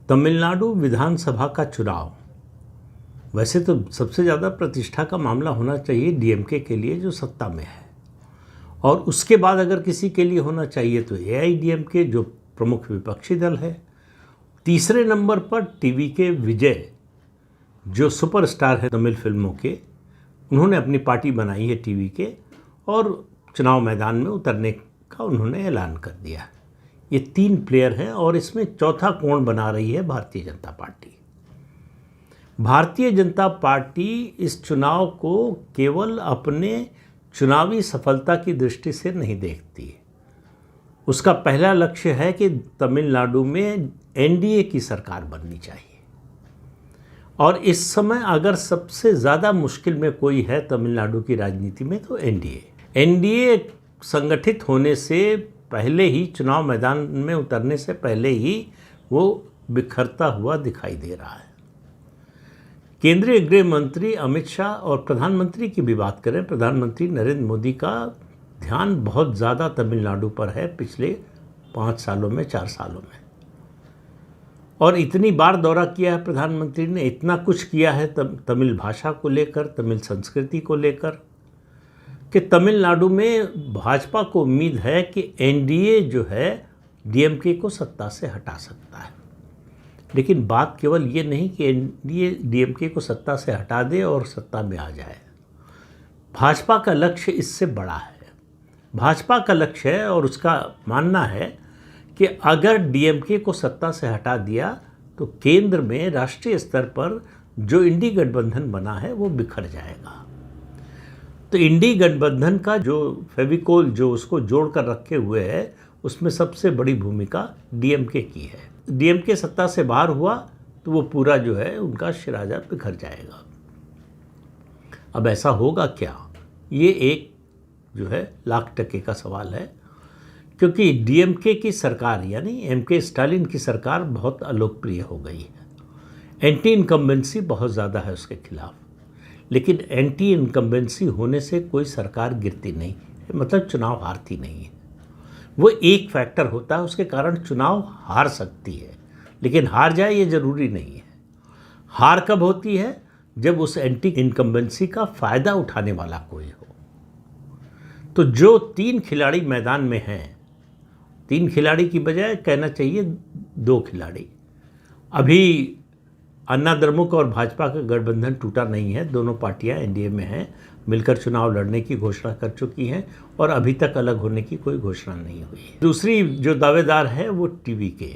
तमिलनाडु विधानसभा का चुनाव वैसे तो सबसे ज़्यादा प्रतिष्ठा का मामला होना चाहिए डीएमके के लिए जो सत्ता में है, और उसके बाद अगर किसी के लिए होना चाहिए तो एआईडीएमके जो प्रमुख विपक्षी दल है। तीसरे नंबर पर टीवी के विजय जो सुपरस्टार है तमिल फिल्मों के, उन्होंने अपनी पार्टी बनाई है टीवी के और चुनाव मैदान में उतरने का उन्होंने ऐलान कर दिया। ये 3 प्लेयर हैं और इसमें चौथा कोण बना रही है भारतीय जनता पार्टी। भारतीय जनता पार्टी इस चुनाव को केवल अपने चुनावी सफलता की दृष्टि से नहीं देखती। उसका पहला लक्ष्य है कि तमिलनाडु में एनडीए की सरकार बननी चाहिए, और इस समय अगर सबसे ज़्यादा मुश्किल में कोई है तमिलनाडु की राजनीति में तो एनडीए संगठित होने से पहले ही, चुनाव मैदान में उतरने से पहले ही वो बिखरता हुआ दिखाई दे रहा है। केंद्रीय गृह मंत्री अमित शाह और प्रधानमंत्री की भी बात करें, प्रधानमंत्री नरेंद्र मोदी का ध्यान बहुत ज़्यादा तमिलनाडु पर है पिछले 5 सालों में, 4 सालों में, और इतनी बार दौरा किया है प्रधानमंत्री ने, इतना कुछ किया है तमिल भाषा को लेकर, तमिल संस्कृति को लेकर, कि तमिलनाडु में भाजपा को उम्मीद है कि एनडीए जो है डीएमके को सत्ता से हटा सकता है। लेकिन बात केवल ये नहीं कि एनडीए डीएमके को सत्ता से हटा दे और सत्ता में आ जाए। भाजपा का लक्ष्य इससे बड़ा है। भाजपा का लक्ष्य है और उसका मानना है कि अगर डीएमके को सत्ता से हटा दिया तो केंद्र में राष्ट्रीय स्तर पर जो इंडी गठबंधन बना है वो बिखर जाएगा। तो इंडी गठबंधन का जो फेविकोल जो उसको जोड़ कर रखे हुए है, उसमें सबसे बड़ी भूमिका डीएमके की है। डीएमके सत्ता से बाहर हुआ तो वो पूरा जो है उनका शिराजा बिखर जाएगा। अब ऐसा होगा क्या, ये एक जो है लाख टके का सवाल है, क्योंकि डीएमके की सरकार यानी एमके स्टालिन की सरकार बहुत अलोकप्रिय हो गई है। एंटी इनकम्बेंसी बहुत ज़्यादा है उसके खिलाफ, लेकिन एंटी इनकम्बेंसी होने से कोई सरकार गिरती नहीं, मतलब चुनाव हारती नहीं है। वो एक फैक्टर होता है, उसके कारण चुनाव हार सकती है, लेकिन हार जाए ये ज़रूरी नहीं है। हार कब होती है, जब उस एंटी इनकम्बेंसी का फ़ायदा उठाने वाला कोई हो। तो जो 3 खिलाड़ी मैदान में हैं, 3 खिलाड़ी की बजाय कहना चाहिए 2 खिलाड़ी, अभी अन्ना द्रमुक और भाजपा का गठबंधन टूटा नहीं है, दोनों पार्टियां एनडीए में हैं, मिलकर चुनाव लड़ने की घोषणा कर चुकी हैं और अभी तक अलग होने की कोई घोषणा नहीं हुई है। दूसरी जो दावेदार है वो टीवी के